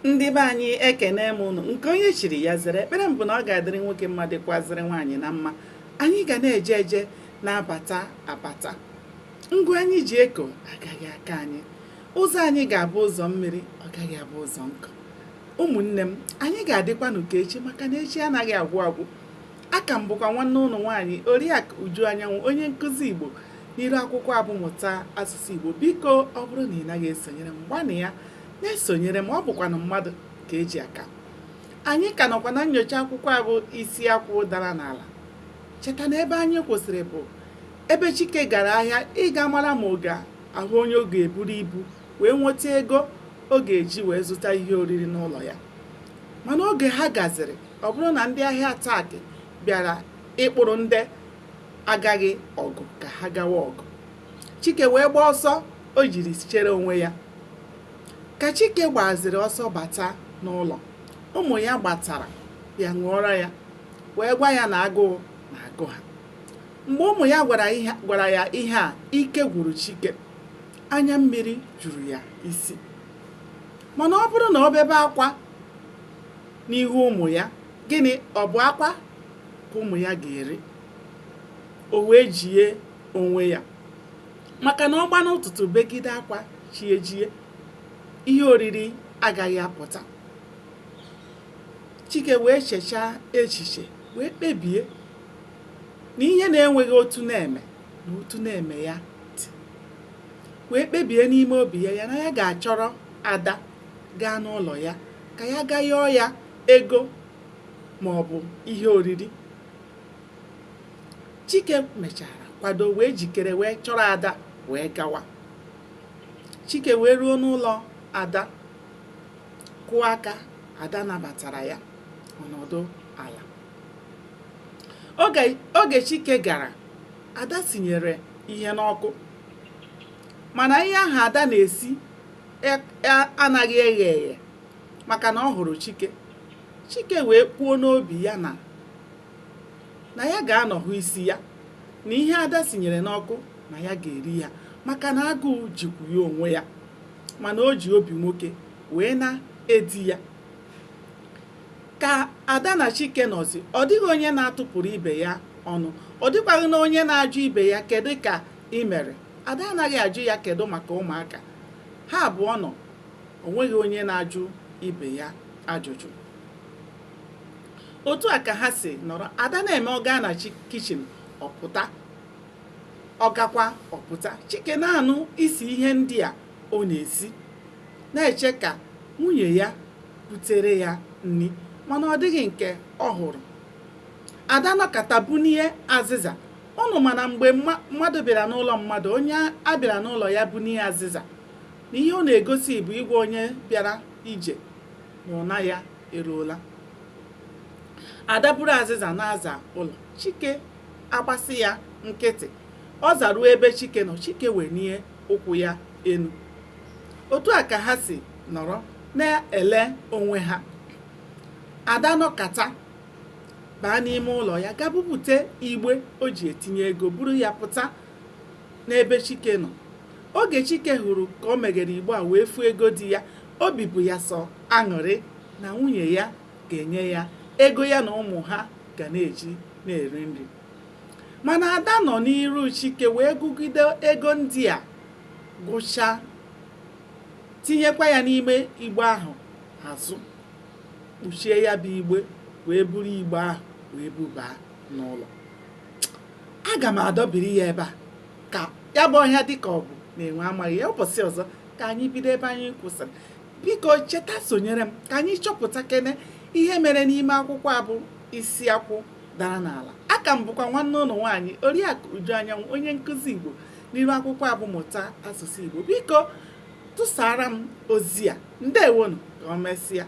Ndị be anyị ekene m unu nke onye chiri ya zere. Ekpere m bụ na ọ ga-adịrị nwoke mma dịkwazịrị nwaanyị na mma. Anyị ga na-eje eje na-abata abata. Ngwa anyị ji eko agaghị aka anyị. Ụzọ anyị ga-abụ ụzọ mmiri, ọ gaghị abụ ụzọ nkụ. Ụmụnne m, anyị ga-adịkwa n'uke echi maka na echi anaghị agwụ agwụ. Aka m bụkwa nwanne ụnụ nwaanyị Oriakụ Uju Anyanwụ, onye nkụzi Igbo n'iru akwụkwọ abụmụta asụsụ Igbo. Biko ọ bụrụ na ị naghị esonyere m, gbanị ya na-esonyere m, ọ bụkwanụ mmadụ ka eji aka. Anyị ka nọkwa na nnyocha akwụkwọ abụ isi akwụ dara n'ala. Cheta na ebe anyị kwụsịrị bụ ebe Chike gara ahịa ịga mara ma ọ ga-ahụ onye ọ ga-eburu ibu wee nweta ego ọ ga-eji wee zụta ihe oriri n'ụlọ ya. Mana oge ha gaziri, ọ bụrụ na ndị ahịa ataki bịara ịkpụrụ ndị agaghị ọgụ ka ha gawa ọgụ. Chike wee gbaa ọsọ o jiri chere onwe ya. Ka Chike gbaziri ọsọ bata n'ụlọ, ụmụ ya gbatara ya ṅụọrọ ya wee gwa ya na agụụ na-agụ ha. Mgbe ụmụ ya gwara ya ihe a, ike gwụrụ Chike, anya mmiri juru ya isi. Mana ọ bụrụ na ọ bebe akwa n'ihu ụmụ ya, gịnị ọ bụ akwa ka ụmụ ya ga-eri? O wee jie onwe ya maka na ọ gba n'ụtụtụ begide akwa chiejie, ihe oriri agaghị apụta. Chike wee chechaa echiche wee kpebie na ihe na-enweghị otu na-eme na otu na-eme ya dị. Wee kpebie n'ime obi ya na ya ga-achọrọ Ada gaa n'ụlọ ya ka ya gaa yọọ ya ego ma ọ bụ ihe oriri. Chike mechara kwado wee jikere wee chọrọ Ada wee gawa. Chike wee ruo n'ụlọ Ada, kụọ aka. Ada nabatara ya ọnọdụ ala. Oge Chike gara, Ada sinyere ihe n'ọkụ, mana ihe ahụ Ada na-esi anaghị eghe eghe maka na ọ hụrụ Chike. Chike wee kwuo n'obi ya na ya ga-anọhụ isi ya na ihe Ada sinyere n'ọkụ na ya ga-eri ya maka na agụụ jikwu ya onwe ya. Mana o ji obi nwoke wee na-edi ya. Ka Ada na Chike nọzi, ọ dịghị onye na-atụpụrụ ibe ya ọnụ, ọ dịkwaghị na onye na-ajụ ibe ya kedu ka ị mere. Ada anaghị ajụ ya kedu maka ụmụaka. Ha abụọ nọ, o nweghị onye na-ajụ ibe ya ajụjụ. Otu a ka ha si nọrọ. Ada na-eme ọga na kichin ọpụta, ọgakwa ọpụta. Chike na-anụ isi ihe ndị a ọ na-esi, na-eche ka nwunye ya butere ya nri, mana ọ dịghị nke ọ hụrụ. Ada nọkata bunie azịza. Ụnụ mana mgbe mmadụ bịara n'ụlọ mmadụ, onye abịara n'ụlọ ya bunie azịza, na ihe ọ na-egosi bụ igwe onye bịara ije na ụna ya eruola. Ada buru azịza na-aza ụlọ. Chike agbasị ya nkịtị. Ọ zaruo ebe Chike nọ. Chike wenie ụkwụ ya enu. Otu a ka ha si nọrọ na-ele onwe ha. Ada nọkata baa n'ime ụlọ ya ga bupute igbe o ji etinye ego, buru ya pụta n'ebe Chike nọ. Oge Chike hụrụ ka o meghere igbe a wee fụ ego di ya, obi bụ ya sọ aṅụrị na nwunye ya ga-enye ya ego ya na ụmụ ha ga na-eji na-eri nri. Mana Ada nọ n'iru Chike wee gụgide ego ndị a gụchaa, tinyekwa ya n'ime igbe ahụ azụ, kpuchie ya bụ igbe wee buru igbe ahụ wee bubaa n'ụlọ. Aga m adọbiri ya ebe a ka ya bụ ọhịa dịka ọ bụ na-enwe amaghị ya. Ụbọchị ọzọ ka anyị bido ebe anyị kwụsịrị. Biko cheta sonyere m ka anyị chọpụta kene ihe mere n'ime akwụkwọ abụ isi akwụ dara n'ala. Aka m bụkwa nwanne ụlọ nwaanyị Oriakụ Uju Anyanwụ, onye nkụzi Igbo n'iru akwụkwọ abụmụta asụsụ Igbo. Biko tụsara m ozi a. Ndewonu, ka o mesịa.